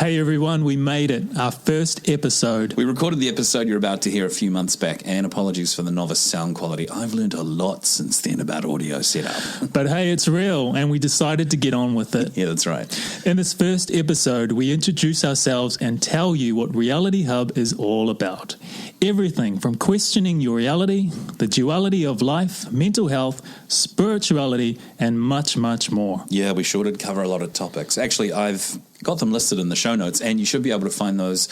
Hey everyone, we made it. Our first episode. We recorded the episode you're about to hear a few months back, and apologies for the novice sound quality. I've learned a lot since then about audio setup. But hey, it's real, and we decided to get on with it. Yeah, that's right. In this first episode, we introduce ourselves and tell you what Reality Hub is all about. Everything from questioning your reality, the duality of life, mental health, spirituality, and much, much more. Yeah, we sure did cover a lot of topics. Actually, I've got them listed in the show notes, and you should be able to find those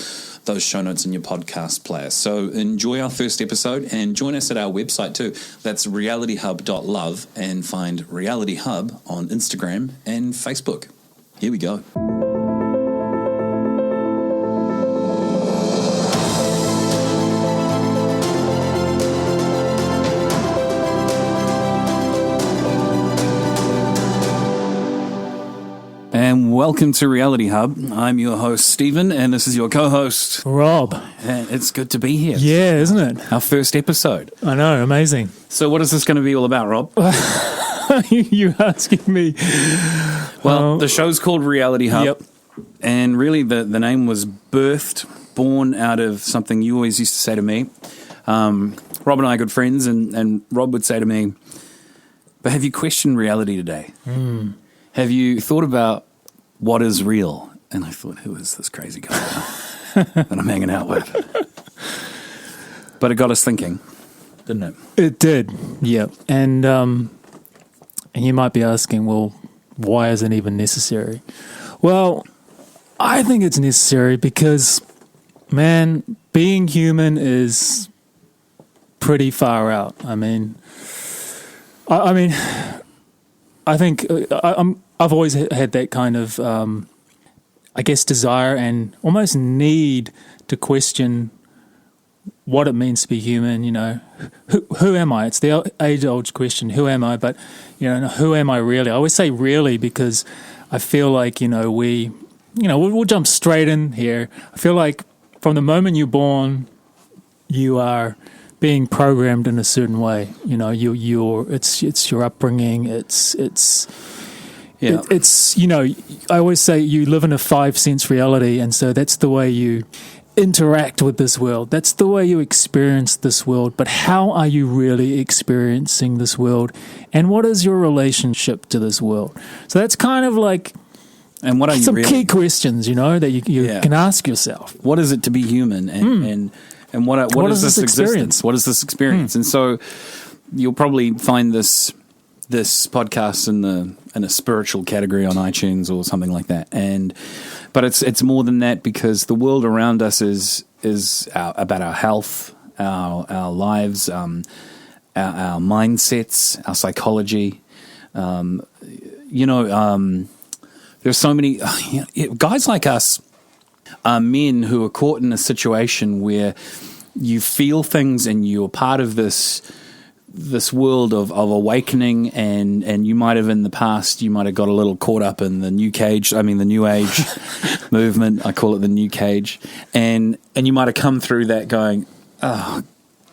show notes in your podcast player. So enjoy our first episode and join us at our website too. That's realityhub.love, and find Reality Hub on Instagram and Facebook. Here we go. And welcome to Reality Hub. I'm your host, Stephen, and this is your co-host, Rob. And it's good to be here. Yeah, isn't it? Our first episode. I know, amazing. So what is this going to be all about, Rob? You asking me? Well, the show's called Reality Hub. Yep. And really the name was born out of something you always used to say to me. Rob and I are good friends, and Rob would say to me, but have you questioned reality today? Have you thought about what is real? And I thought, who is this crazy guy that I'm hanging out with? But it got us thinking, didn't it? It did, yeah. And you might be asking, well, why is it even necessary? Well, I think it's necessary because, man, being human is pretty far out. I think I've always had that kind of, I guess, desire and almost need to question what it means to be human. You know, who am I? It's the age-old question, who am I? But, you know, who am I really? I always say really because I feel like, we'll jump straight in here. I feel like from the moment you're born, you are being programmed in a certain way. You know, it's your upbringing. It's I always say you live in a 5-sense reality, and so that's the way you interact with this world. That's the way you experience this world. But how are you really experiencing this world, and what is your relationship to this world? So that's kind of like, and what are some you really? Key questions, that you can ask yourself. What is it to be human, and what is this existence? What is this experience? And so you'll probably find this podcast in a spiritual category on iTunes or something like that. But it's more than that, because the world around us is about our health, our lives, our mindsets, our psychology. There's so many guys like us. Men who are caught in a situation where you feel things and you're part of this world of awakening, and you might have in the past, you might have got a little caught up in the new age movement. I call it the new cage. And you might have come through that going, oh,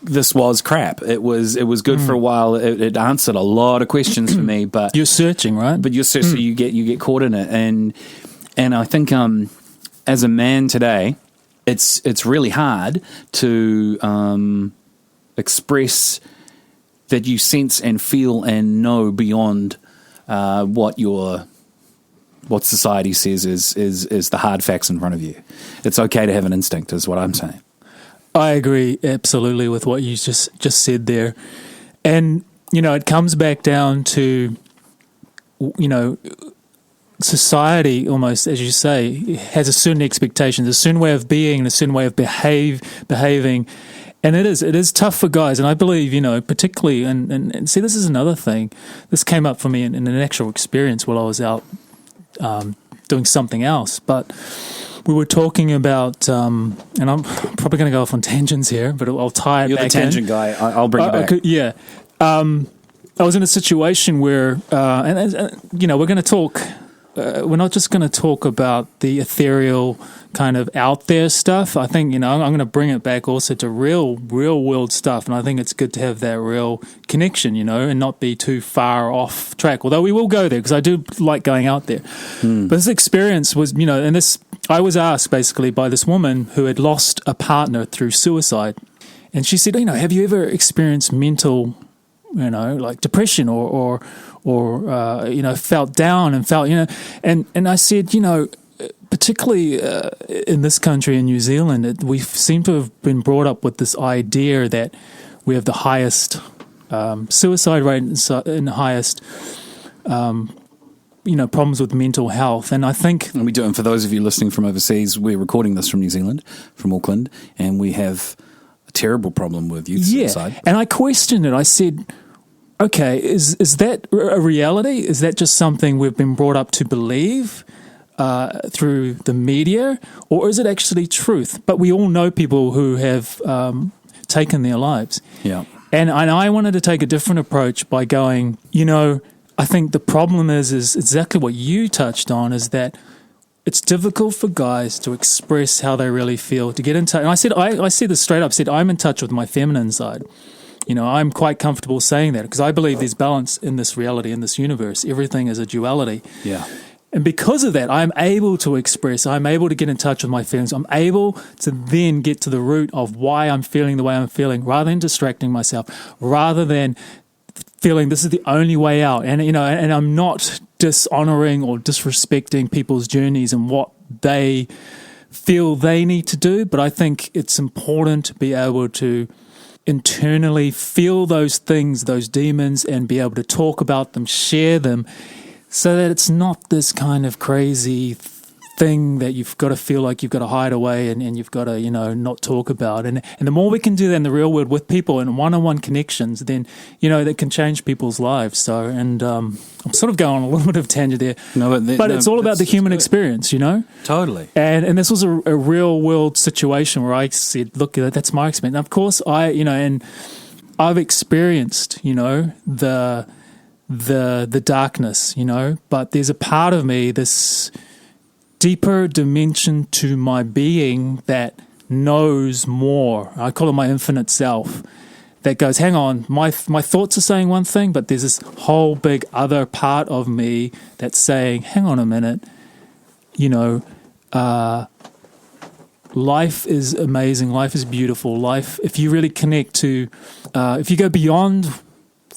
this was crap. It was good for a while. It answered a lot of questions for me, but you're searching, right? But you're searching, so you get caught in it. And I think, as a man today, it's really hard to express that you sense and feel and know beyond what society says is the hard facts in front of you. It's okay to have an instinct, is what I'm saying. I agree absolutely with what you just said there, and it comes back down to society, almost, as you say, has a certain expectation, a certain way of being, a certain way of behaving, and it is tough for guys. And I believe, particularly, and see, this is another thing. This came up for me in an actual experience while I was out doing something else. But we were talking about, and I'm probably going to go off on tangents here, but I'll tie it back in. You're the tangent guy. I'll bring it back. Yeah. I was in a situation where, we're going to talk we're not just going to talk about the ethereal kind of out there stuff. I think, I'm going to bring it back also to real world stuff. And I think it's good to have that real connection, and not be too far off track. Although we will go there because I do like going out there. But this experience was, I was asked basically by this woman who had lost a partner through suicide. And she said, have you ever experienced mental, like depression or felt down and felt, and I said, particularly in this country, in New Zealand, we seem to have been brought up with this idea that we have the highest suicide rate and the highest, problems with mental health. And I think... And we do, and for those of you listening from overseas, we're recording this from New Zealand, from Auckland, and we have a terrible problem with youth suicide. And I questioned it. I said... Okay, is that a reality? Is that just something we've been brought up to believe through the media, or is it actually truth? But we all know people who have taken their lives. Yeah. And I wanted to take a different approach by going, I think the problem is exactly what you touched on, is that it's difficult for guys to express how they really feel, to get in touch. And I said this straight up, I'm in touch with my feminine side. I'm quite comfortable saying that because I believe there's balance in this reality, in this universe. Everything is a duality. Yeah. And because of that, I'm able to express, I'm able to get in touch with my feelings. I'm able to then get to the root of why I'm feeling the way I'm feeling, rather than distracting myself, rather than feeling this is the only way out. And, and I'm not dishonoring or disrespecting people's journeys and what they feel they need to do. But I think it's important to be able to internally feel those things, those demons, and be able to talk about them, share them, so that it's not this kind of crazy thing that you've got to feel like you've got to hide away and you've got to, not talk about. And the more we can do that in the real world with people and one-on-one connections, then, that can change people's lives. So, and I'm sort of going on a little bit of a tangent there. But it's all about the human experience, Totally. And this was a real world situation where I said, look, that's my experience. And of course, and I've experienced, the darkness, but there's a part of me, this deeper dimension to my being that knows more. I call it my infinite self, that goes, hang on, my thoughts are saying one thing, but there's this whole big other part of me that's saying, hang on a minute, life is amazing, life is beautiful, life, if you really connect to, if you go beyond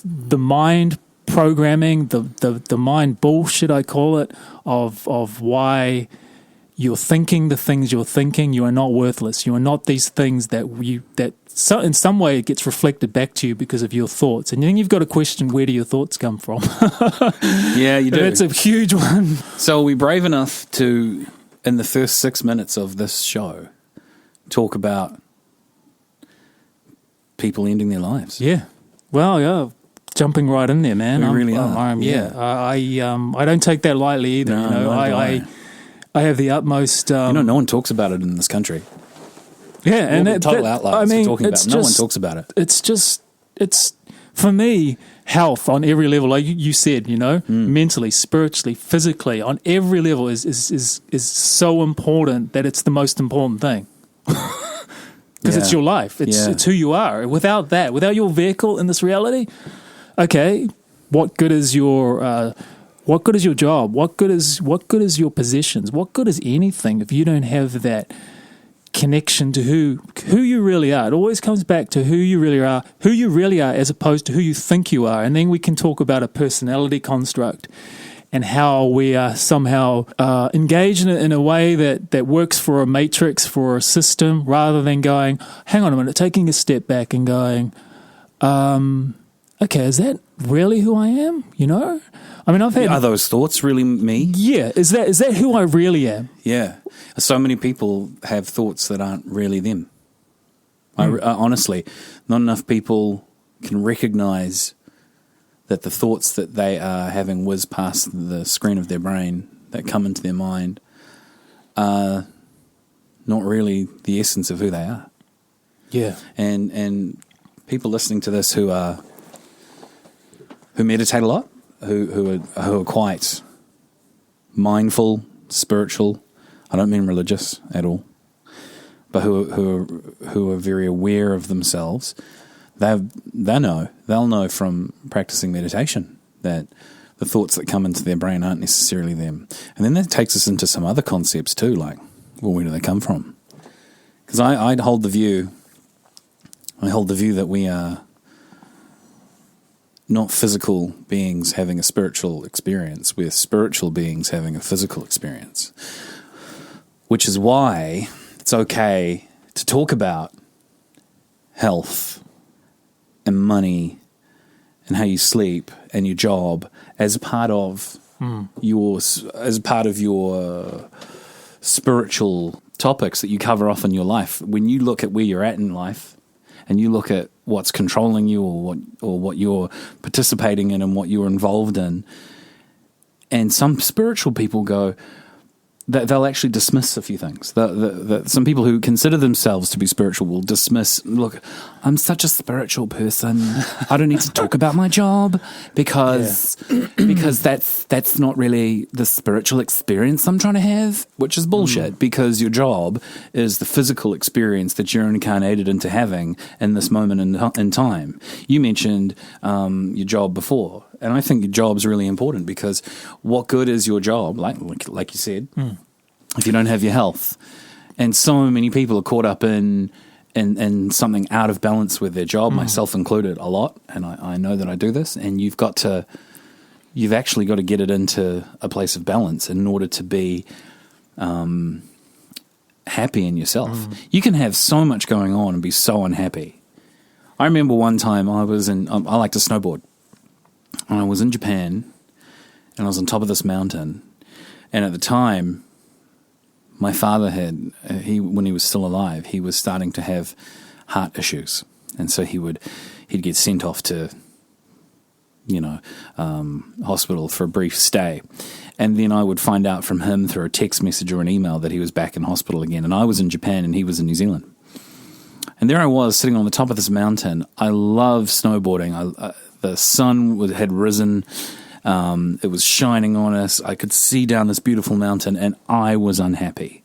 the mind programming, the mind bullshit, I call it, of why you're thinking the things you're thinking, you are not worthless. You are not these things that in some way it gets reflected back to you because of your thoughts. And then you've got to question, where do your thoughts come from? Yeah, you do. That's a huge one. So are we brave enough to, in the first 6 minutes of this show, talk about people ending their lives? Yeah. Well, yeah. Jumping right in there, man. We really are. I don't take that lightly either. No, I have the utmost. No one talks about it in this country. Yeah, and that total outliers talking about it. No one talks about it. It's for me, health on every level, like you said, mentally, spiritually, physically, on every level is so important that it's the most important thing. Because it's your life. It's who you are. Without that, without your vehicle in this reality, okay, what good is your job? What good is your possessions? What good is anything if you don't have that connection to who you really are? It always comes back to who you really are as opposed to who you think you are. And then we can talk about a personality construct and how we are somehow engaged in a way that works for a matrix, for a system, rather than going, hang on a minute, taking a step back and going, okay, is that really who I am? I mean, I've had... Are those thoughts really me? Yeah. Is that who I really am? Yeah. So many people have thoughts that aren't really them. Honestly, not enough people can recognize that the thoughts that they are having whiz past the screen of their brain, that come into their mind, are not really the essence of who they are. Yeah. And people listening to this who meditate a lot, who are quite mindful, spiritual. I don't mean religious at all, but who are very aware of themselves. They'll know from practicing meditation that the thoughts that come into their brain aren't necessarily them. And then that takes us into some other concepts too, like, well, where do they come from? Because I hold the view that we are not physical beings having a spiritual experience. We're spiritual beings having a physical experience, which is why it's okay to talk about health and money and how you sleep and your job as part of your spiritual topics that you cover off in your life. When you look at where you're at in life and you look at what's controlling you or what you're participating in and what you're involved in, and some spiritual people go, they'll actually dismiss a few things. Some people who consider themselves to be spiritual will dismiss, look, I'm such a spiritual person. I don't need to talk about my job because that's not really the spiritual experience I'm trying to have, which is bullshit, because your job is the physical experience that you're incarnated into having in this moment in time. You mentioned your job before, and I think your job's really important, because what good is your job, like you said, if you don't have your health? And so many people are caught up in something out of balance with their job, myself included, a lot. And I know that I do this. And you've actually got to get it into a place of balance in order to be happy in yourself. You can have so much going on and be so unhappy. I remember one time I like to snowboard. And I was in Japan, and I was on top of this mountain. And at the time, my father when he was still alive, he was starting to have heart issues. And so he'd get sent off to, hospital for a brief stay. And then I would find out from him through a text message or an email that he was back in hospital again. And I was in Japan and he was in New Zealand. And there I was sitting on the top of this mountain. I love snowboarding. The sun had risen. It was shining on us. I could see down this beautiful mountain, and I was unhappy.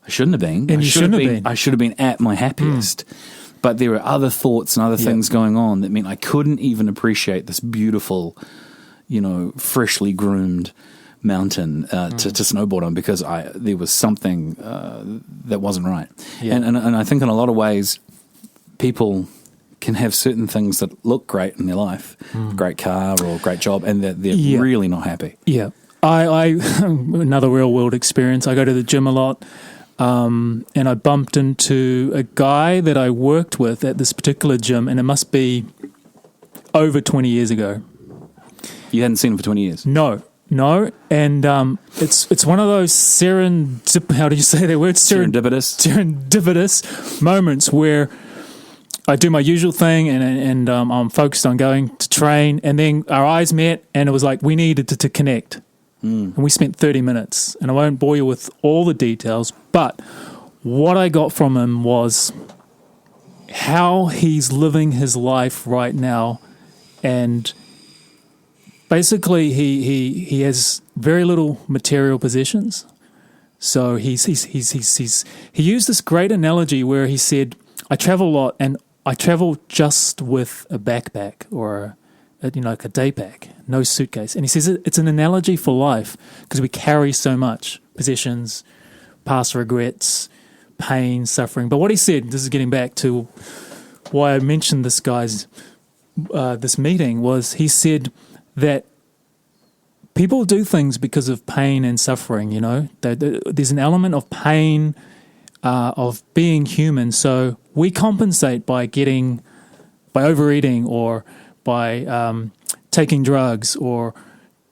I shouldn't have been. And you shouldn't have been. I should have been at my happiest. But there were other thoughts and other things going on that meant I couldn't even appreciate this beautiful, freshly groomed mountain to snowboard on, because there was something that wasn't right. Yeah. And I think in a lot of ways, people can have certain things that look great in their life, a great car or a great job, and they're really not happy. Yeah. I another real world experience. I go to the gym a lot, and I bumped into a guy that I worked with at this particular gym, and it must be over 20 years ago. You hadn't seen him for 20 years? No. And it's one of those how do you say that word? Serendipitous moments where I do my usual thing, and I'm focused on going to train, and then our eyes met, and it was like we needed to connect. And we spent 30 minutes, and I won't bore you with all the details, but what I got from him was how he's living his life right now, and basically he has very little material possessions. So he used this great analogy where he said, I travel a lot, and I travel just with a backpack or like a day pack, no suitcase. And he says it's an analogy for life, because we carry so much possessions, past regrets, pain, suffering. But what he said, this is getting back to why I mentioned this guy's this meeting, was he said that people do things because of pain and suffering. There's an element of pain, of being human. So we compensate by overeating, or by taking drugs, or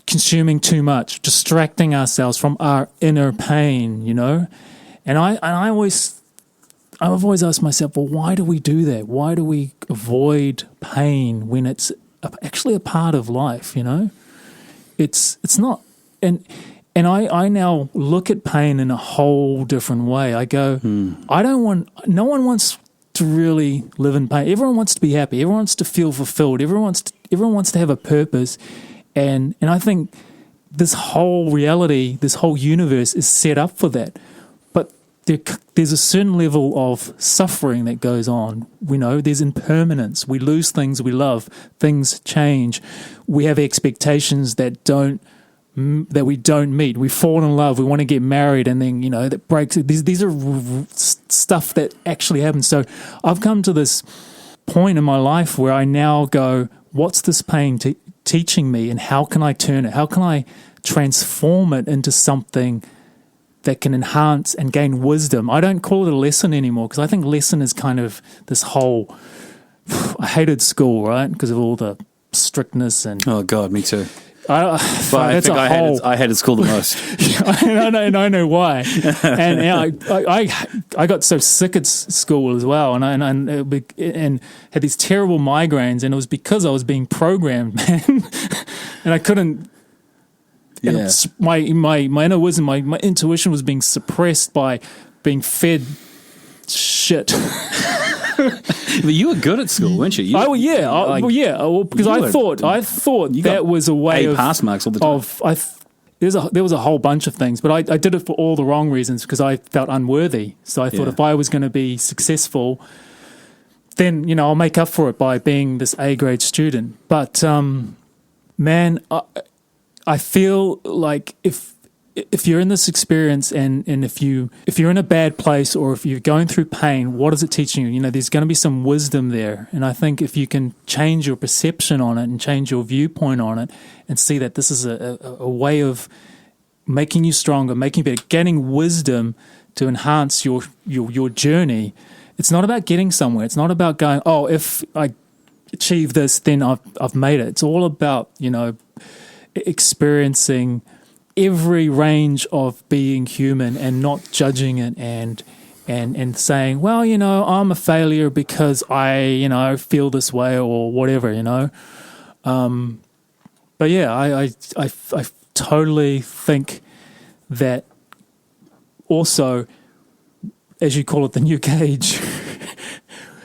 consuming too much, distracting ourselves from our inner pain, And I've always asked myself, well, why do we do that? Why do we avoid pain when it's actually a part of life? It's not, and I now look at pain in a whole different way. I go, no one wants to really live in pain. Everyone wants to be happy. Everyone wants to feel fulfilled. Everyone wants to have a purpose. And I think this whole reality, this whole universe is set up for that. But there's a certain level of suffering that goes on. We know there's impermanence. We lose things we love. Things change. We have expectations that we don't meet. We fall in love. We want to get married, and then that breaks. These are stuff that actually happens. So I've come to this point in my life where I now go, what's this pain teaching me, and how can I turn it? How can I transform it into something that can enhance and gain wisdom? I don't call it a lesson anymore, because I think lesson is kind of this whole, I hated school, right? Because of all the strictness and... Oh, God, me too. I think I hated school the most. and I know why. And I got so sick at school as well, and had these terrible migraines, and it was because I was being programmed, man. And I couldn't. Yeah. My inner wisdom, my intuition was being suppressed by being fed shit. But you were good at school, weren't you? Because I thought that was a way of pass marks all the time. There was a whole bunch of things, but I did it for all the wrong reasons, because I felt unworthy. So I thought if I was going to be successful, then I'll make up for it by being this A grade student. But man, I feel like if you're in this experience and if you're in a bad place, or if you're going through pain, what is it teaching you? There's going to be some wisdom there. And I think if you can change your perception on it and change your viewpoint on it, and see that this is a way of making you stronger, making you better, getting wisdom to enhance your journey. It's not about getting somewhere. It's not about going, oh, if I achieve this, then I've made it. It's all about, experiencing every range of being human and not judging it and saying, well, I'm a failure because I feel this way or whatever, But yeah, I totally think that also, as you call it, the new cage,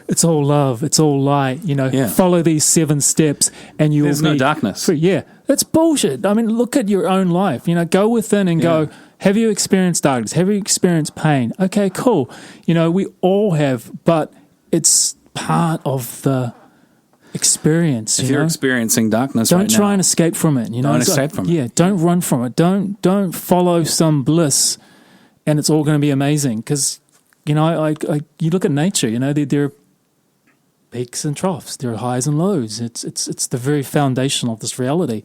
it's all love, it's all light, follow these 7 steps and you'll There's no darkness. Free. Yeah, that's bullshit. I mean, look at your own life, go within and go, have you experienced darkness? Have you experienced pain? Okay, cool. We all have, but it's part of the experience. If you're experiencing darkness don't right try now, and escape from it. Don't escape from it. Yeah, don't run from it. Don't follow some bliss and it's all going to be amazing. Because, you look at nature, there are peaks and troughs, there are highs and lows. It's the very foundation of this reality.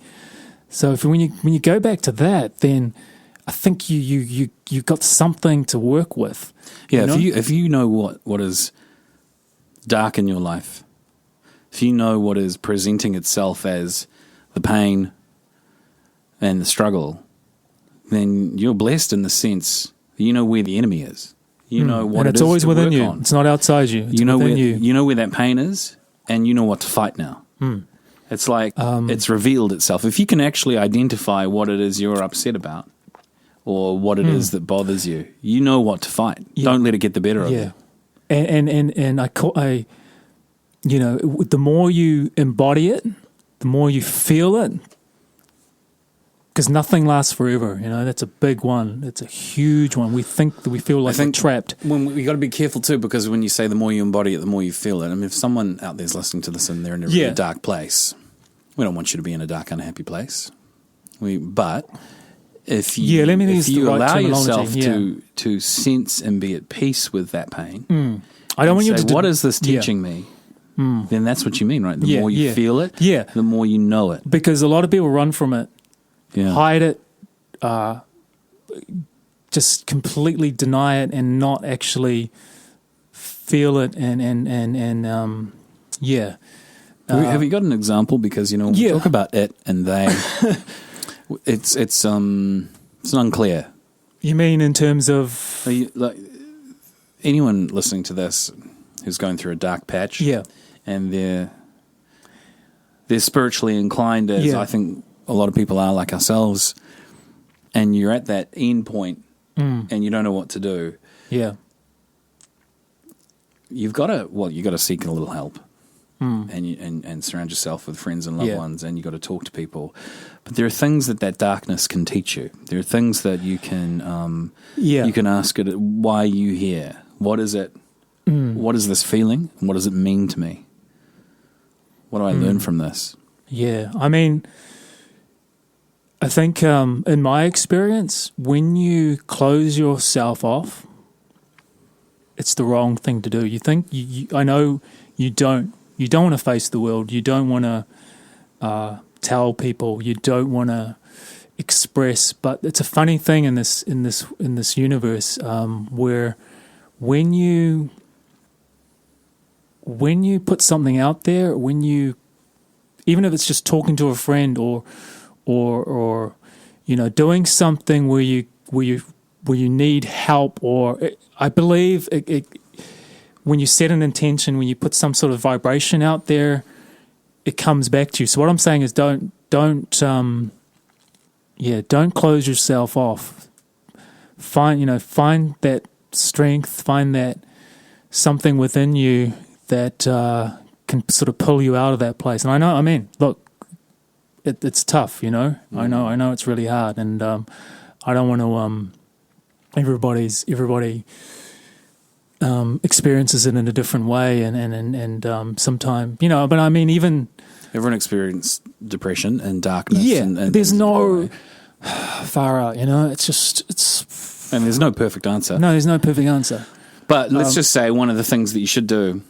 So when you go back to that, then I think you got something to work with. Yeah, if you know what is dark in your life, if you know what is presenting itself as the pain and the struggle, then you're blessed in the sense that you know where the enemy is. You know what and it it's is always to within work you. on. It's not outside you. It's within within you. you. You know where that pain is, and you know what to fight now. It's like it's revealed itself. If you can actually identify what it is you're upset about, or what it is that bothers you, you know what to fight. Yeah. Don't let it get the better of you. And the more you embody it, the more you feel it, because nothing lasts forever. That's a big one. It's a huge one. We think that we feel like we're trapped. We got to be careful too, because when you say the more you embody it, the more you feel it. I mean, if someone out there's listening to this and they're in a really dark place, we don't want you to be in a dark, unhappy place. But if you allow yourself to sense and be at peace with that pain, I don't want you to. What is this teaching me? Then that's what you mean, right? The more you feel it, the more you know it. Because a lot of people run from it, hide it, just completely deny it, and not actually feel it. Have you got an example? Because when we talk about it and they, it's unclear. You mean in terms of anyone listening to this who's going through a dark patch? Yeah. And they're spiritually inclined, as I think a lot of people are, like ourselves, and you're at that end point and you don't know what to do. Yeah. You've got to seek a little help. and surround yourself with friends and loved Yeah. ones, and you got to talk to people. But there are things that darkness can teach you. There are things that you can you can ask it, why are you here? What is it? What is this feeling? And what does it mean to me? What do I learn from this? Yeah, I mean, I think in my experience, when you close yourself off, it's the wrong thing to do. You think I know you don't want to face the world. You don't want to tell people. You don't want to express. But it's a funny thing in this universe where when you put something out there, even if it's just talking to a friend or doing something where you need help, or I believe when you set an intention, when you put some sort of vibration out there, it comes back to you. So what I'm saying is don't close yourself off. Find that strength, find that something within you that can sort of pull you out of that place. And I mean, look, it's tough, I know it's really hard, and I don't want to. Everybody experiences it in a different way, and sometimes, but I mean, even everyone experiences depression and darkness. Yeah, and there's no far out. It's and there's no perfect answer. No, there's no perfect answer. But let's just say one of the things that you should do.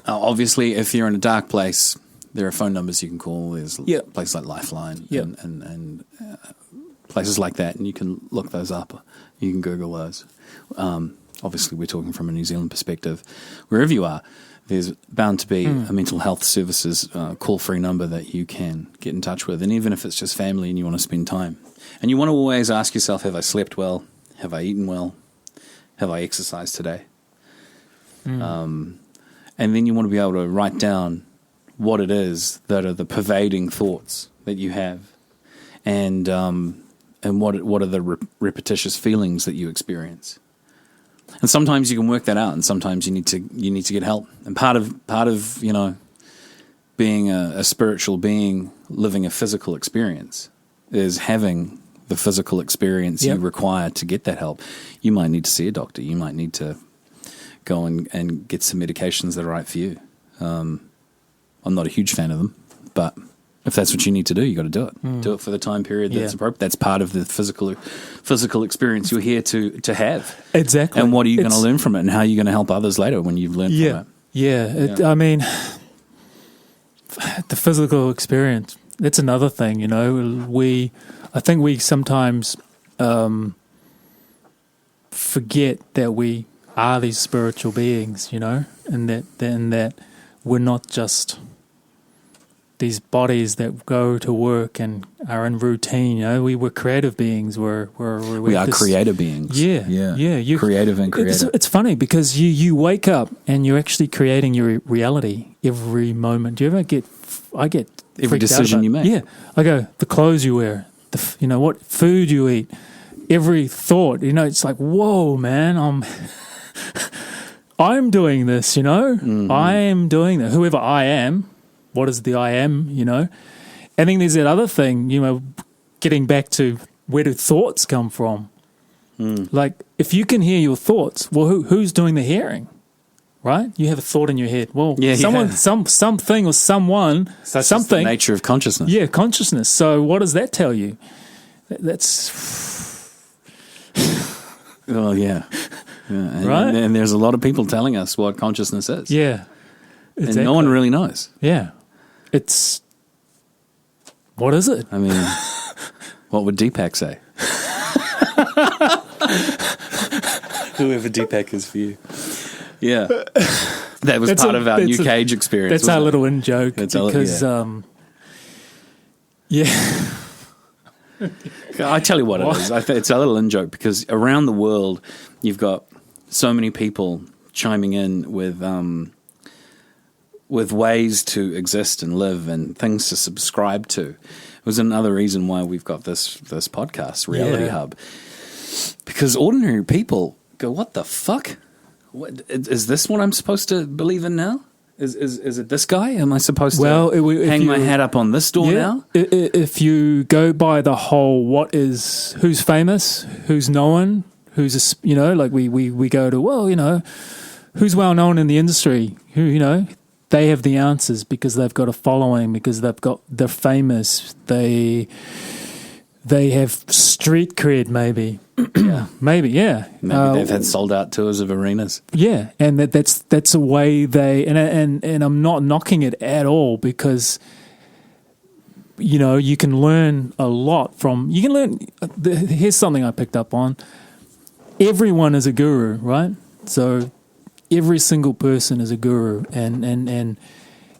Obviously, if you're in a dark place, there are phone numbers you can call. There's places like Lifeline and places like that, and you can look those up. You can Google those. Obviously, we're talking from a New Zealand perspective. Wherever you are, there's bound to be a mental health services call-free number that you can get in touch with. And even if it's just family and you want to spend time. And you want to always ask yourself, have I slept well? Have I eaten well? Have I exercised today? And then you want to be able to write down what it is that are the pervading thoughts that you have, and what are the repetitious feelings that you experience. And sometimes you can work that out, and sometimes you need to get help. And part of being a spiritual being living a physical experience is having the physical experience you require to get that help. You might need to see a doctor. You might need to go and get some medications that are right for you. I'm not a huge fan of them, but if that's what you need to do, you got to do it. Do it for the time period that's appropriate. That's part of the physical experience you're here to have. Exactly. And what are you going to learn from it, and how are you going to help others later when you've learned from it? Yeah. I mean, the physical experience, that's another thing, I think we sometimes forget that we are these spiritual beings, and that we're not just these bodies that go to work and are in routine. We're creative beings. We are creator beings. Yeah. Creative and creative. It's funny because you wake up and you're actually creating your reality every moment. Do you ever I get every decision you make? Yeah, I go, the clothes you wear, what food you eat, every thought. It's like, whoa, man, I'm doing this. I am doing that. Whoever I am. What is the I am, I think there's that other thing, getting back to where do thoughts come from? Like, if you can hear your thoughts, well, who's doing the hearing, right? You have a thought in your head. Well, something or someone, something. The nature of consciousness. Yeah, consciousness. So what does that tell you? That's... Well, yeah. And, right? And there's a lot of people telling us what consciousness is. Yeah. Exactly. And no one really knows. Yeah. What is it? I mean, what would Deepak say? Whoever Deepak is for you. Yeah. That was part of our New Cage experience. That's our little in-joke. Because, I tell you what it is. It's a little in-joke because around the world, you've got so many people chiming in with ways to exist and live and things to subscribe to. It was another reason why we've got this podcast, Reality Hub. Because ordinary people go, what the fuck? What, is this what I'm supposed to believe in now? Is it this guy? Am I supposed Well, to if hang my you- hat up on this door now? If you go by the whole, who's famous, who's known, like we go to, well, who's well known in the industry, who, they have the answers because they've got a following, because they're famous, they have street cred, maybe. Yeah. Maybe, yeah. Maybe they've had sold out tours of arenas. Yeah, and that's a way and I'm not knocking it at all, because you can learn a lot from. You can learn. Here's something I picked up on. Everyone is a guru, right? So every single person is a guru, and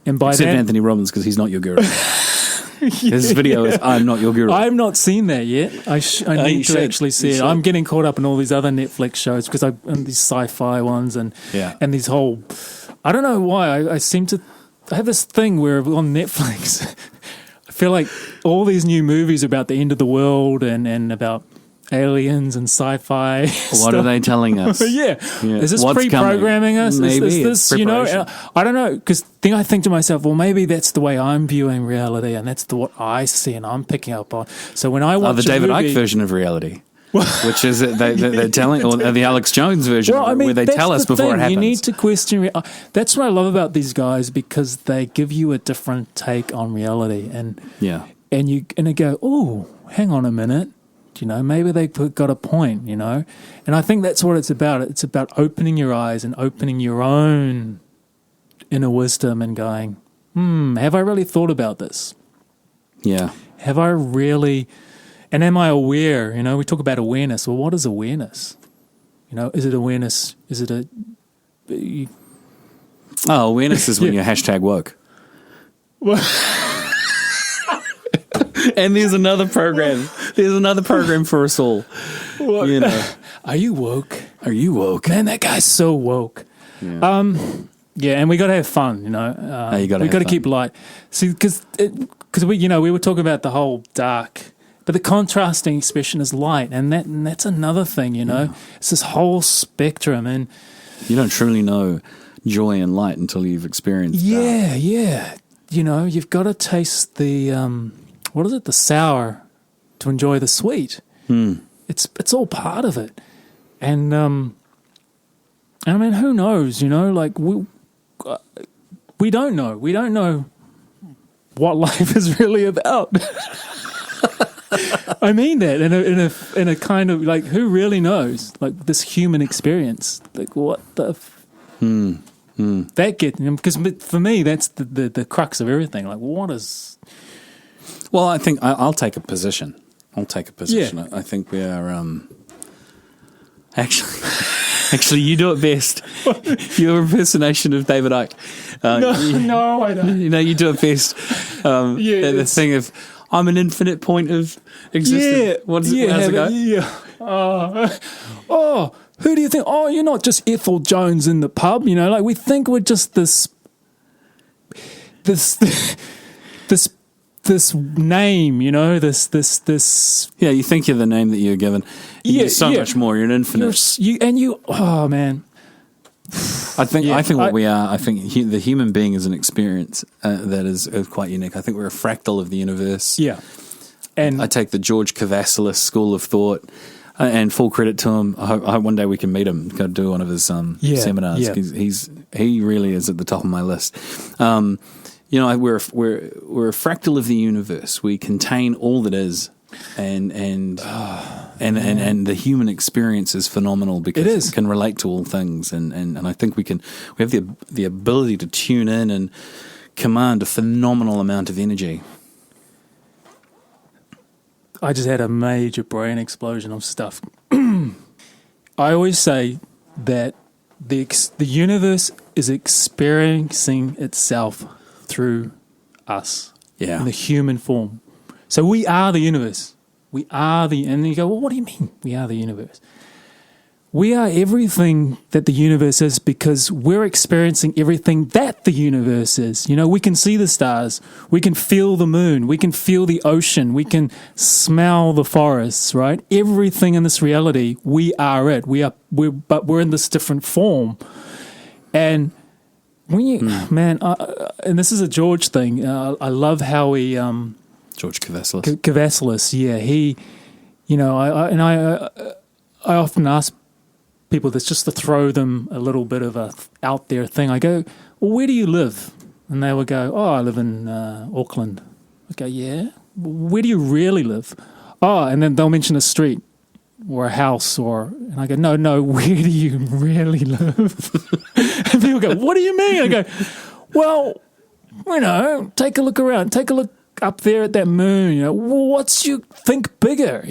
by Except that, Anthony Robbins, because he's not your guru. His video is "I'm not your guru." I've not seen that yet. I you need to should. actually see You it. should. I'm getting caught up in all these other Netflix shows because and these sci-fi ones and Yeah. and these whole. I don't know why I seem to. I have this thing where on Netflix, I feel like all these new movies about the end of the world and about aliens and sci-fi. What are they telling us? Yeah. Yeah. Is this What's pre-programming coming? us? Maybe is it's this, preparation. I don't know, because then I think to myself, well, maybe that's the way I'm viewing reality, and that's what I see and I'm picking up on. So when I watch the David movie, Icke version of reality, which is they're telling, or the Alex Jones version, where they that's tell us the before thing. it happens. You need to question. That's what I love about these guys, because they give you a different take on reality, and Yeah. you go, oh, hang on a minute. Maybe they got a point, and I think that's what it's about. It's about opening your eyes and opening your own inner wisdom and going, have I really thought about this? Yeah. Have I really, and am I aware? We talk about awareness. Well, what is awareness? Is it awareness? Is it Awareness is when Yeah. you're hashtag woke. And there's another program. There's another program for us all. Are you woke? Are you woke? Man, that guy's so woke. Yeah. Yeah, and we got to have fun, you gotta we have got to fun. keep light. See, because we were talking about the whole dark, but the contrasting expression is light, and that's another thing. It's this whole spectrum, and You don't truly know joy and light until you've experienced that. yeah. You've got to taste the what is it, the sour, to enjoy the sweet. It's all part of it, and I mean, who knows? Like we don't know. We don't know what life is really about. I mean that in a kind of like, who really knows? Like this human experience. Like what the. That because for me that's the crux of everything. Like what is. Well, I think I'll take a position. Yeah. I think we are actually you do it best. Your impersonation of David Icke. No, I don't. You do it best. The it's- thing of I'm an infinite point of existence. Yeah. What is it? How's it go? Yeah. Who do you think? Oh, you're not just Ethel Jones in the pub. Like we think we're just this name. This. Yeah, you think you're the name that you're given. You're so yeah. much more. You're an infinite. Oh man. I think Yeah, what we are. I think the human being is an experience that is quite unique. I think we're a fractal of the universe. Yeah. And I take the George Kavassilis school of thought, and full credit to him. I hope one day we can meet him. Go do one of his seminars. Yeah. He really is at the top of my list. We're a fractal of the universe. We contain all that is, and the human experience is phenomenal because It is. it can relate to all things, and I think we have the ability to tune in and command a phenomenal amount of energy. I just had a major brain explosion of stuff. I always say that the universe is experiencing itself through us Yeah. in the human form. So we are the universe. And then you go, well, what do you mean we are the universe? We are everything that the universe is because we're experiencing everything that the universe is. We can see the stars. We can feel the moon. We can feel the ocean. We can smell the forests, right? Everything in this reality, we are it. But we're in this different form. And when you, man, and this is a George thing. I love how he, George Kavasilis. Kavasilis, yeah, he, I often ask people this just to throw them a little bit of a out there thing. I go, well, where do you live? And they would go, oh, I live in Auckland. I go, yeah. Where do you really live? Oh, and then they'll mention a street or a house, and I go, no, where do you really live? And people go, what do you mean? I go, well, take a look around, take a look up there at that moon, what's you think bigger,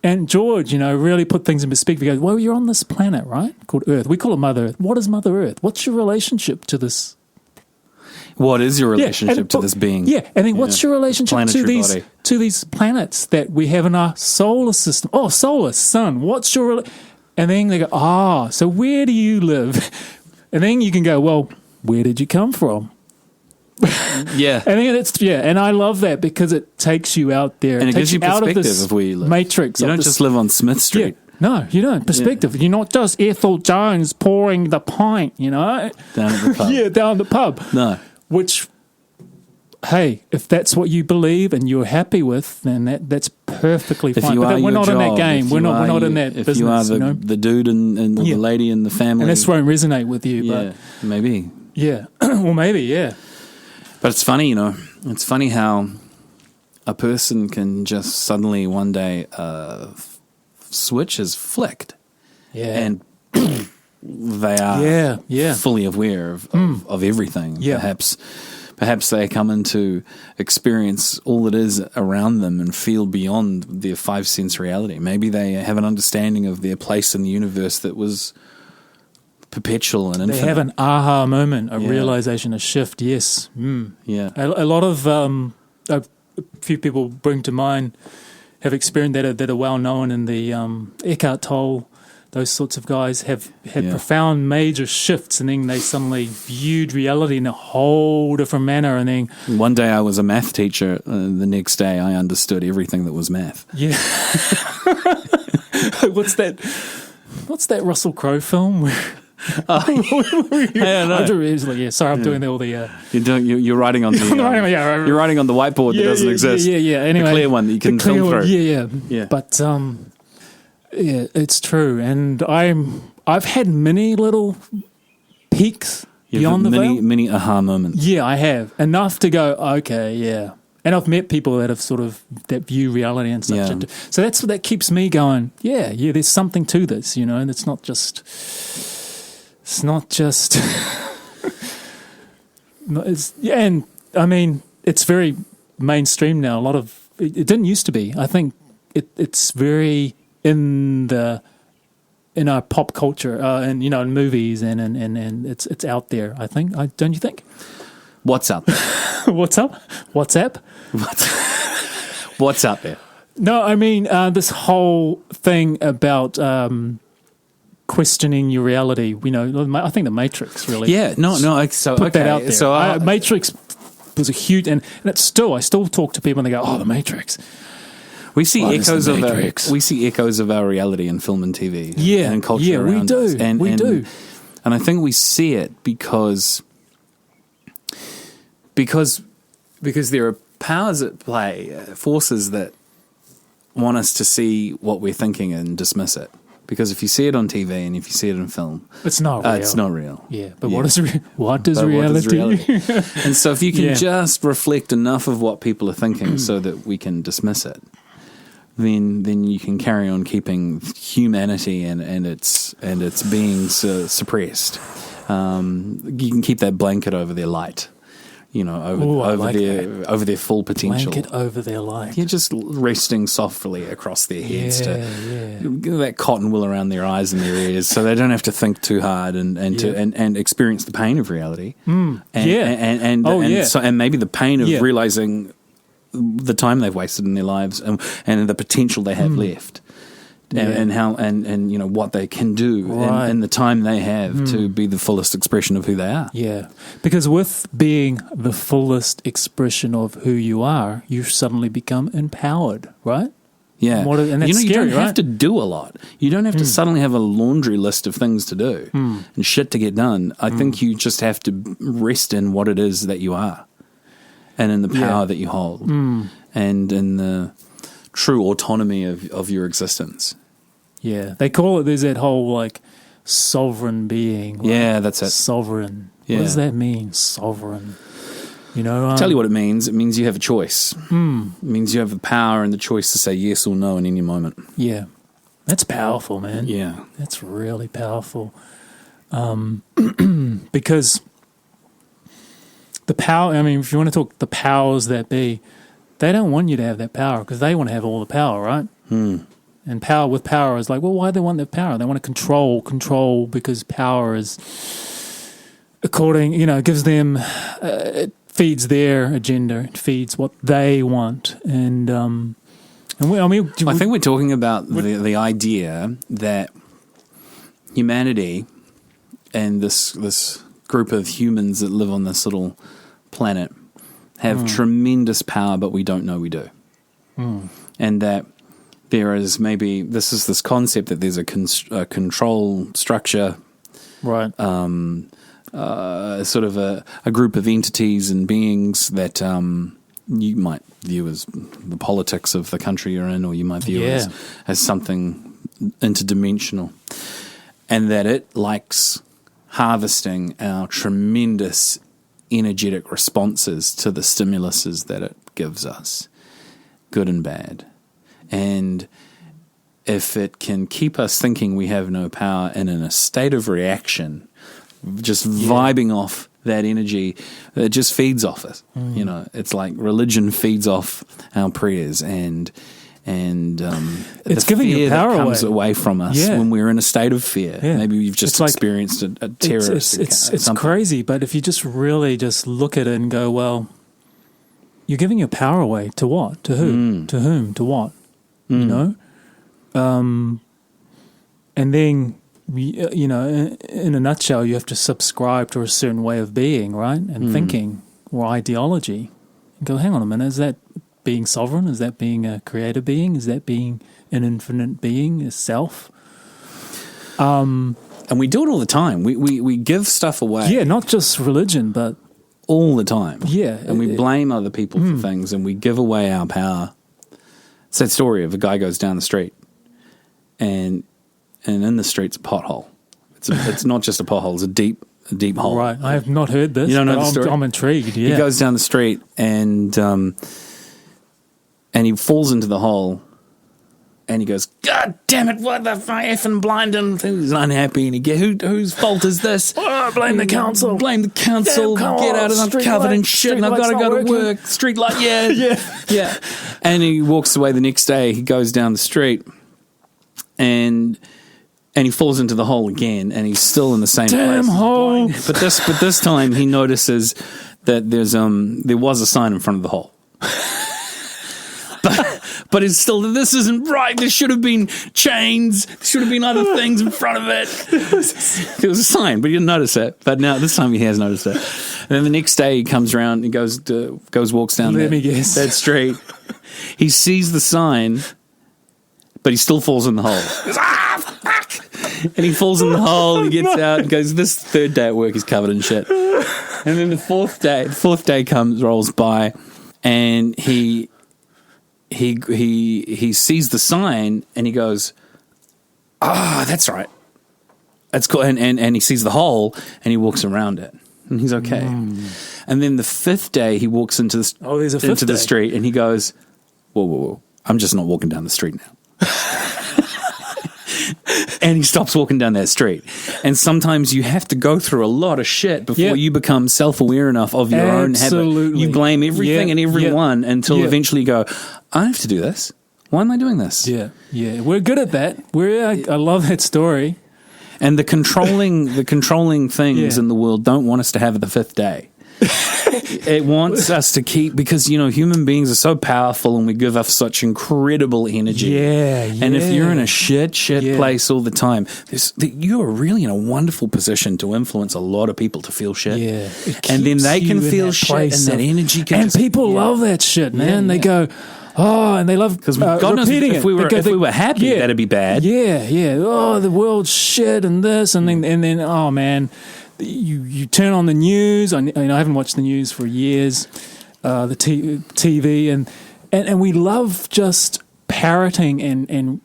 And George, really put things in perspective. He goes, well, you're on this planet, right, called Earth. We call it Mother Earth. What is Mother Earth? What's your relationship to this? What is your relationship to this being? Yeah, and then what's your relationship to these planets that we have in our solar system? Oh, solar, sun. What's your... And then they go, so where do you live? And then you can go, well, where did you come from? Yeah. And then and I love that because it takes you out there. And it gives you out perspective of this of where you live. Matrix. You don't just live on Smith Street. Yeah. No, you don't. Perspective. You're not just Ethel Jones pouring the pint, Down at the pub. Yeah, down the pub. No. Which, hey, if that's what you believe and you're happy with, then that's perfectly fine. But we're not in that game. We're not in that business. If you are the dude and the lady in the family. And this won't resonate with you. Yeah, but maybe. Yeah. Well, maybe, yeah. But it's funny, it's funny how a person can just suddenly one day switch is flicked. Yeah. And they are fully aware of everything. Yeah. Perhaps they come into experience all that is around them and feel beyond their five sense reality. Maybe they have an understanding of their place in the universe that was perpetual and infinite. They have an aha moment, a realization, a shift. Yes. Yeah. A lot of a few people bring to mind have experienced that are well known in the Eckhart Tolle. Those sorts of guys have had profound major shifts, and then they suddenly viewed reality in a whole different manner. And then one day I was a math teacher. The next day I understood everything that was math. Yeah. What's that Russell Crowe film? Sorry, I'm doing all the. You're writing on the. You're writing on the whiteboard that doesn't exist. Yeah. Anyway, the clear one that you can film through. Yeah. But yeah, it's true, and I've had many little peaks beyond the veil. Many aha moments. Yeah, I have enough to go. Okay, yeah. And I've met people that have that view reality and such. Yeah. So that's what that keeps me going. Yeah. There's something to this, and it's not just. And I mean, it's very mainstream now. A lot of it didn't used to be. I think it's very in our pop culture and in movies and it's out there. I think. Don't you think? What's up? What's up? WhatsApp? What's up there? No, I mean this whole thing about questioning your reality. I think the Matrix really. Yeah, no. So put that out there. So Matrix was a huge, and I still talk to people and they go, "Oh, the Matrix." We see echoes of our reality in film and TV. Yeah, and culture around us. We do. And I think we see it because there are powers at play, forces that want us to see what we're thinking and dismiss it. Because if you see it on TV and if you see it in film, it's not real. It's not real. Yeah, but what is reality? And so if you can just reflect enough of what people are thinking so that we can dismiss it, then you can carry on keeping humanity and its beings suppressed. You can keep that blanket over their light. Over their full potential. Blanket over their light. You're just resting softly across their heads to that cotton wool around their eyes and their ears, so they don't have to think too hard and experience the pain of reality. And maybe the pain of realizing the time they've wasted in their lives and the potential they have left. And how what they can do and the time they have to be the fullest expression of who they are. Yeah, because with being the fullest expression of who you are, you suddenly become empowered, right? Yeah. And that's you scary, don't have right? to do a lot. You don't have to suddenly have a laundry list of things to do and shit to get done. I think you just have to rest in what it is that you are and in the power that you hold and in the true autonomy of your existence. Yeah, they call it. There's that whole like sovereign being. Like, Yeah, that's it. Sovereign. Yeah. What does that mean? Sovereign. You know. Tell you what it means. It means you have a choice. It means you have the power and the choice to say yes or no in any moment. Yeah, that's powerful, man. Yeah. That's really powerful. Because the power. I mean, if you want to talk the powers that be, they don't want you to have that power because they want to have all the power, right? And power is like, well, why do they want that power? They want to control because power is, it gives them, it feeds their agenda, it feeds what they want. And I think we're talking about the idea that humanity and this group of humans that live on this little planet have tremendous power, but we don't know we do. And that there is this concept that there's a control structure, right? Sort of a group of entities and beings that you might view as the politics of the country you're in, or you might view as something interdimensional, and that it likes harvesting our tremendous energetic responses to the stimuluses that it gives us, good and bad. And if it can keep us thinking we have no power and in a state of reaction, just vibing off that energy, it just feeds off it. You know, it's like religion feeds off our prayers and it's the giving fear your power that comes away from us when we're in a state of fear. Yeah. Maybe you've just experienced a terrorist. It's crazy, but if you just really just look at it and go, well, you're giving your power away to what? To who? To whom? To what? You know? And then, you know, in a nutshell, you have to subscribe to a certain way of being, right? And thinking or ideology. And go, hang on a minute, is that being sovereign? Is that being a creator being? Is that being an infinite being, a self? And we do it all the time. We give stuff away. Yeah, not just religion, but all the time. Yeah. And we blame other people for things and we give away our power. It's that story of a guy goes down the street and in the street's a pothole. It's not just a pothole, it's a deep hole. Right. I have not heard this. You don't know the story? I'm intrigued, yeah. He goes down the street and he falls into the hole and he goes, God damn it, what the effing blind, and he's unhappy and he whose fault is this? Oh, blame the council. Blame the council. Damn, Get out of it. I'm covered in shit and I've got to go to work. Street light, yeah. And he walks away the next day. He goes down the street and he falls into the hole again and he's still in the same Damn place. hole. But this time he notices that there was a sign in front of the hole. But it's still, this isn't right. There should have been chains. There should have been other things in front of it. There was a sign, but he didn't notice it. But now this time he has noticed it. And then the next day he comes around and walks down that street. He sees the sign, but he still falls in the hole. He goes, fuck! And he falls in the hole. He gets out and goes, this third day at work is covered in shit. And then the fourth day rolls by, and he sees the sign and he goes, that's right. That's cool. And he sees the hole and he walks around it and he's okay. And then the fifth day he walks into the street and he goes, whoa. I'm just not walking down the street now. And he stops walking down that street. And sometimes you have to go through a lot of shit before you become self-aware enough of your own habit. You blame everything and everyone until eventually you go, I have to do this. Why am I doing this? Yeah. We're good at that. I love that story. And the controlling things in the world don't want us to have the fifth day. It wants us to keep, because, you know, human beings are so powerful and we give off such incredible energy. Yeah. And if you're in a shit place all the time, you are really in a wonderful position to influence a lot of people to feel shit. Yeah. And then they can feel shit and that energy can. And people love that shit, man. They go, and they love Because God knows repeating if it. we were happy, Yeah. that'd be bad. Yeah. Oh, the world's shit and this and then oh man, you turn on the news. I haven't watched the news for years. The TV and we love just parroting and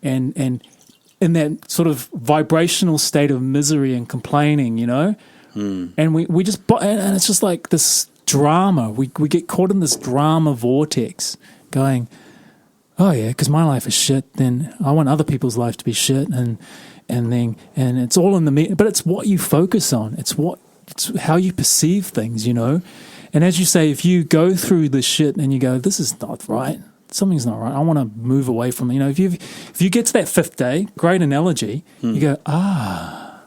in that sort of vibrational state of misery and complaining, and we just and it's just like this drama. We get caught in this drama vortex, going, oh yeah, because my life is shit. Then I want other people's life to be shit, and it's all in the but it's what you focus on. It's how you perceive things, And as you say, if you go through this shit and you go, this is not right. Something's not right. I want to move away from it. If you get to that fifth day, great analogy, you go, and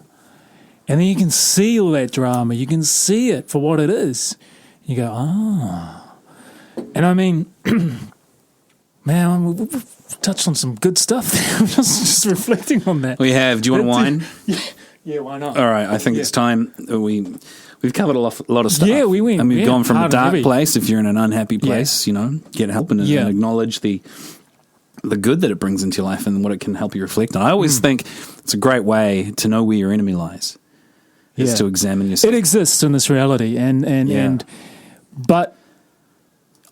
then you can see all that drama. You can see it for what it is. You go, and I mean, man, we've touched on some good stuff there. I'm just reflecting on that. We have. Do you want wine? Yeah, why not? All right, I think it's time. We've covered a lot of stuff. Yeah, we went. And we've gone from a hard and dark heavy. place. If you're in an unhappy place, get help and acknowledge the good that it brings into your life and what it can help you reflect on. I always think it's a great way to know where your enemy lies, is to examine yourself. It exists in this reality, but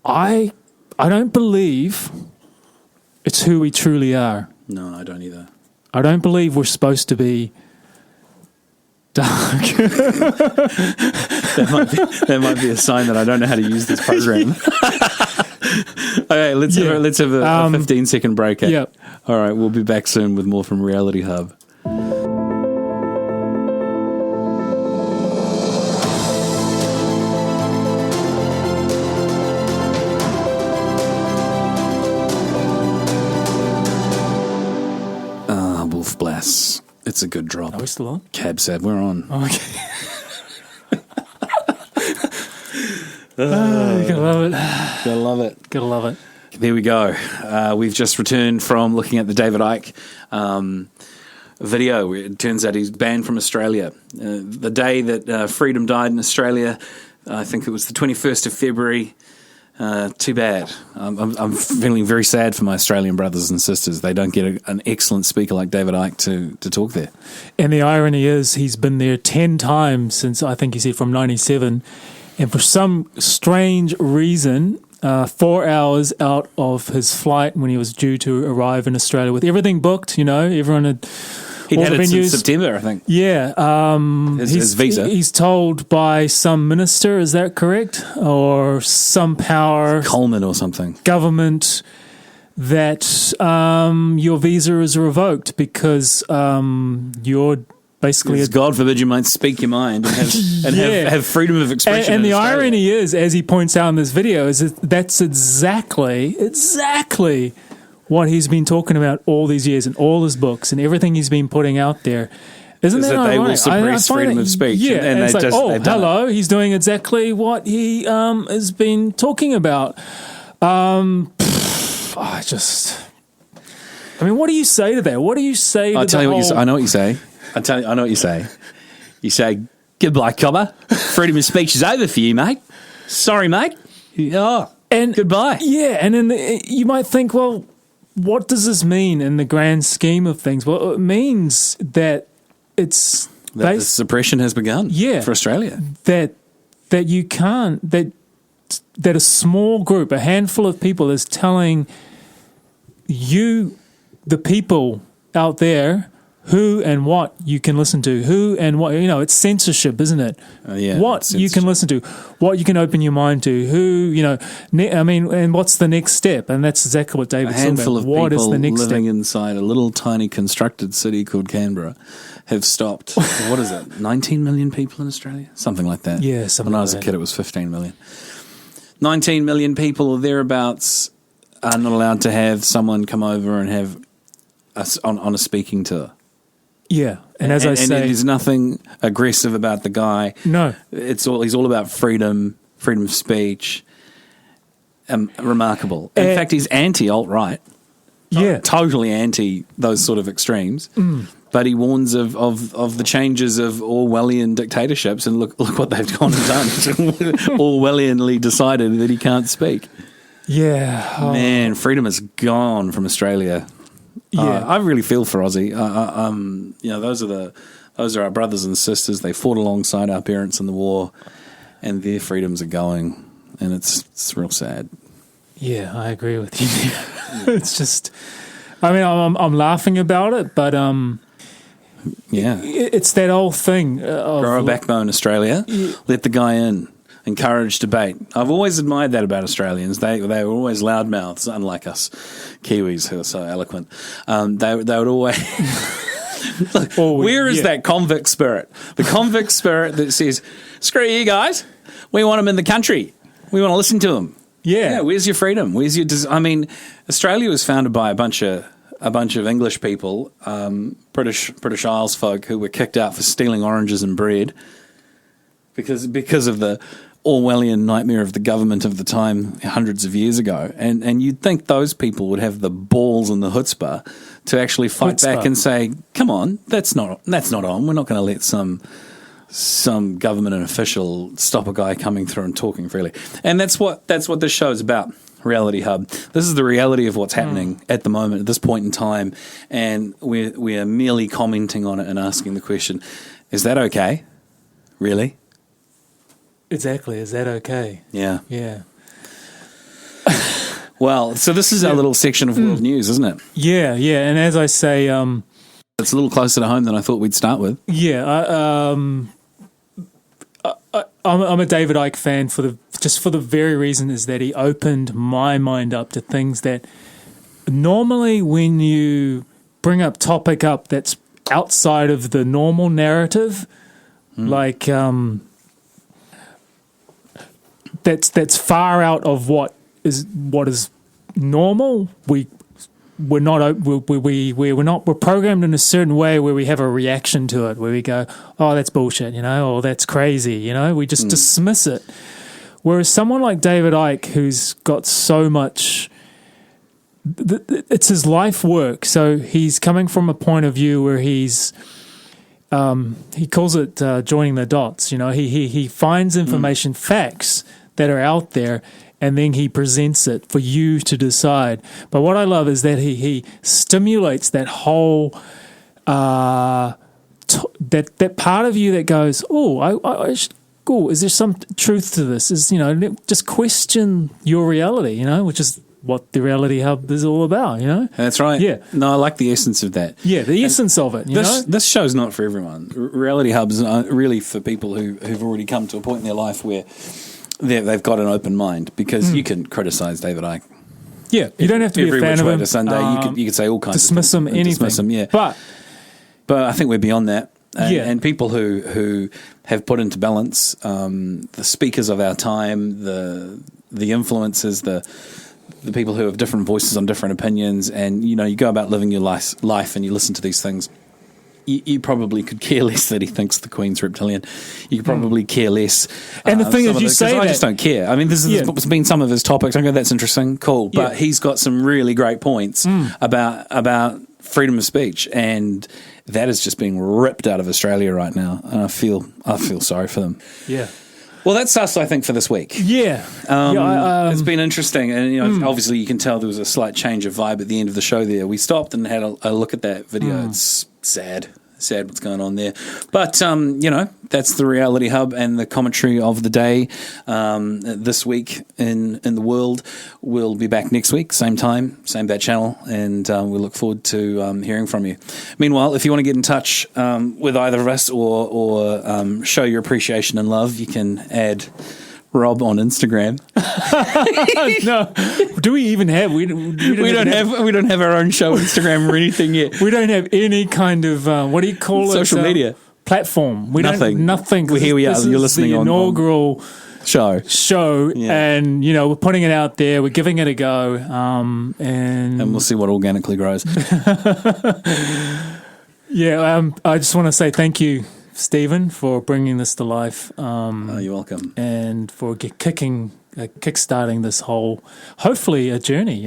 I don't believe it's who we truly are. No, I don't either. I don't believe we're supposed to be dark. That might be a sign that I don't know how to use this program. Okay, let's have a 15-second break. Yeah. All right, we'll be back soon with more from Reality Hub. Wolf Blast. It's a good drop. Are we still on? Cab Sav, we're on. Oh, okay. You gotta love it. Gotta love it. Gotta love it. There we go. We've just returned from looking at the David Icke video. It turns out he's banned from Australia. The day that freedom died in Australia, I think it was the 21st of February. Too bad. I'm feeling very sad for my Australian brothers and sisters. They don't get an excellent speaker like David Icke to talk there. And the irony is he's been there 10 times since, I think he said, from 97. And for some strange reason, 4 hours out of his flight when he was due to arrive in Australia with everything booked, everyone had... He'd had it since September, I think. Yeah. His visa. He's told by some minister, is that correct? Or some power... Coleman or something. Government that your visa is revoked because you're basically... God forbid you might speak your mind and have freedom of expression. And the Australia. irony is, as he points out in this video, is that's exactly what he's been talking about all these years in all his books and everything he's been putting out there. Isn't is that that they will ironic? suppress freedom of speech. Yeah, and it's they've like, just, they've done hello, he's doing exactly what he has been talking about. I mean, what do you say to that? What do you say to I'll tell you what you say. I know what you say. I know what you say. You say, goodbye, cobber. Freedom of speech is over for you, mate. Sorry, mate. Oh, and goodbye. Yeah, and then you might think, well, what does this mean in the grand scheme of things? Well, it means that it's... That the suppression has begun for Australia. That you can't... That a small group, a handful of people is telling you, the people out there, who and what you can listen to, who and what, it's censorship, isn't it? What you can listen to, what you can open your mind to, who, and what's the next step? And that's exactly what David's talking about. A handful of what people is the next living step? inside a little tiny constructed city called Canberra have stopped, what is it, 19 million people in Australia? Something like that. Yeah, something When I like was a that. kid, it was 15 million. 19 million people or thereabouts are not allowed to have someone come over and have us on a speaking tour. Yeah, and as I say... And there's nothing aggressive about the guy. No. He's all about freedom of speech. Remarkable. In fact, he's anti-alt-right. Yeah. Totally anti those sort of extremes. But he warns of the changes of Orwellian dictatorships, and look what they've gone and done. Orwellianly decided that he can't speak. Yeah. Oh, Man, freedom is gone from Australia. yeah. I really feel for Aussie. Those are our brothers and sisters. They fought alongside our parents in the war, and their freedoms are going, and it's real sad. Yeah, I agree with you. It's just, I mean, I'm laughing about it, but Yeah, it's that old thing of grow a backbone, Australia. Let the guy in. Encourage debate. I've always admired that about Australians. They were always loudmouths, unlike us Kiwis who are so eloquent. They would always. Where is that convict spirit? The convict spirit that says, "Screw you guys. We want them in the country. We want to listen to them." Yeah. Where's your freedom? Where's your? I mean, Australia was founded by a bunch of English people, British Isles folk who were kicked out for stealing oranges and bread because of the Orwellian nightmare of the government of the time hundreds of years ago. And you'd think those people would have the balls and the chutzpah to actually fight back and say, come on, that's not on. We're not going to let some government official stop a guy coming through and talking freely. And that's what this show is about. Reality Hub. This is the reality of what's happening at the moment, at this point in time, and we are merely commenting on it and asking the question, is that okay? Really? Exactly. Is that okay? Yeah. Yeah. Well, so this is our little section of world news, isn't it? Yeah, yeah. And as I say, It's a little closer to home than I thought we'd start with. yeah, I'm a David Icke fan for the very reason is that he opened my mind up to things that normally when you bring up topic up that's outside of the normal narrative, like that's far out of what is normal. We're programmed in a certain way where we have a reaction to it, where we go, oh, that's bullshit, or that's crazy, we just dismiss it. Whereas someone like David Icke, who's got so much, it's his life work. So he's coming from a point of view where he calls it joining the dots. He finds information, facts that are out there, and then he presents it for you to decide. But what I love is that he stimulates that whole that part of you that goes, is there some truth to this? Just question your reality, which is what the Reality Hub is all about, That's right. Yeah. No, I like the essence of that. Yeah, the essence of it, This show's not for everyone. Reality Hub's really for people who've already come to a point in their life where they've got an open mind, because you can criticise David Icke. Yeah, you don't have to be a fan of him. To Sunday, you could say all kinds dismiss of him, things. anything. Dismiss him, yeah. But I think we're beyond that. Yeah. And people who have put into balance the speakers of our time, the influencers, the people who have different voices on different opinions, and you go about living your life and you listen to these things. You probably could care less that he thinks the Queen's reptilian. You could probably care less. And the thing is, you say that, I just don't care. I mean, this has been some of his topics. I go, that's interesting, cool. But he's got some really great points about freedom of speech, and that is just being ripped out of Australia right now. And I feel sorry for them. Yeah. Well, that's us, I think, for this week. Yeah. It's been interesting, and obviously you can tell there was a slight change of vibe at the end of the show there. We stopped and had a look at that video. It's sad what's going on there. But, that's the Reality Hub and the commentary of the day this week in the world. We'll be back next week, same time, same bad channel, and we look forward to hearing from you. Meanwhile, if you want to get in touch with either of us or show your appreciation and love, you can add Rob on Instagram. No, do we even have? We don't have our own show Instagram or anything yet. We don't have any kind of what do you call social media platform. Nothing. Well, here we are. You're listening the on inaugural show, and we're putting it out there. We're giving it a go, and we'll see what organically grows. Yeah, I just want to say thank you, Stephen, for bringing this to life. You're welcome. And for kickstarting this whole, hopefully, a journey,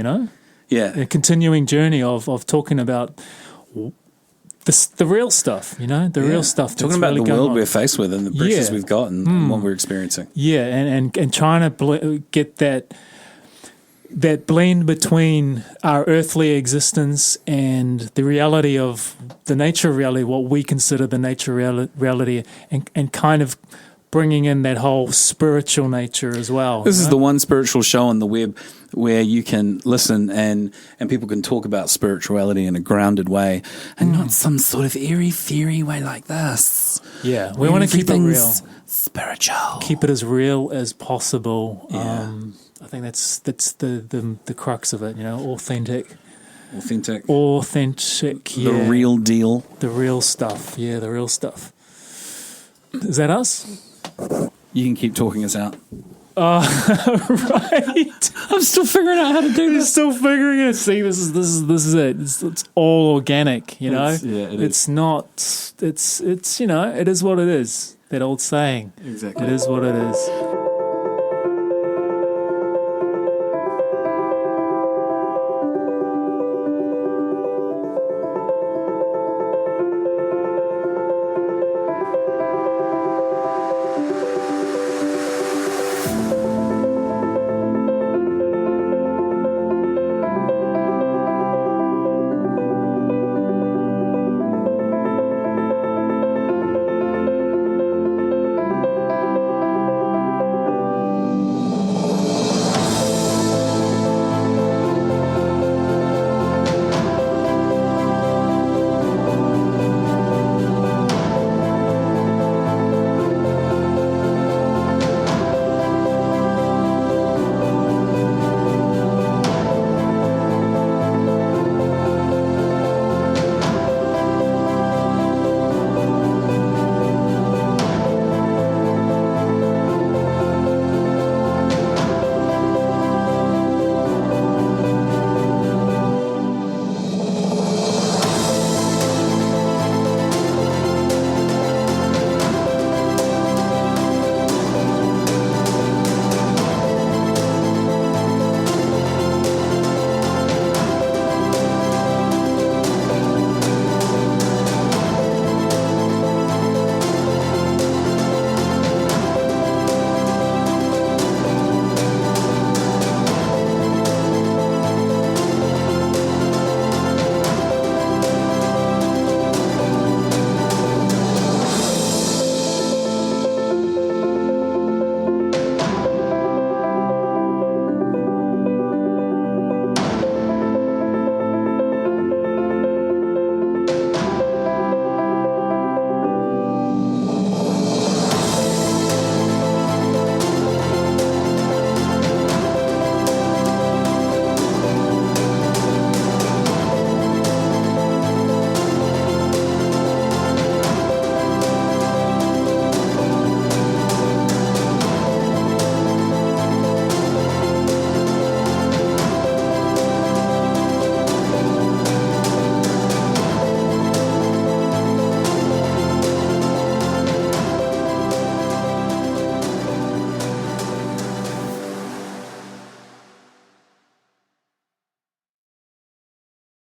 Yeah. a continuing journey of talking about the real stuff, the real stuff. Talking about really the world on. we're faced with and the pressures we've got and what we're experiencing. Yeah, and trying to get that that blend between our earthly existence and the reality of the nature of reality, what we consider the nature of reality, and kind of bringing in that whole spiritual nature as well. This is the one spiritual show on the web where you can listen and people can talk about spirituality in a grounded way and not some sort of airy fairy way like this. Yeah, we want to keep it real. Everything's spiritual. Keep it as real as possible. Yeah. I think that's the crux of it, authentic. Authentic. Yeah. The real deal. The real stuff. Yeah, the real stuff. Is that us? You can keep talking us out. Right. I'm still figuring out how to do You're this. still figuring it. See, this is it. It's all organic, you know. It is. It's not. It's it is what it is. That old saying. Exactly. It is what it is.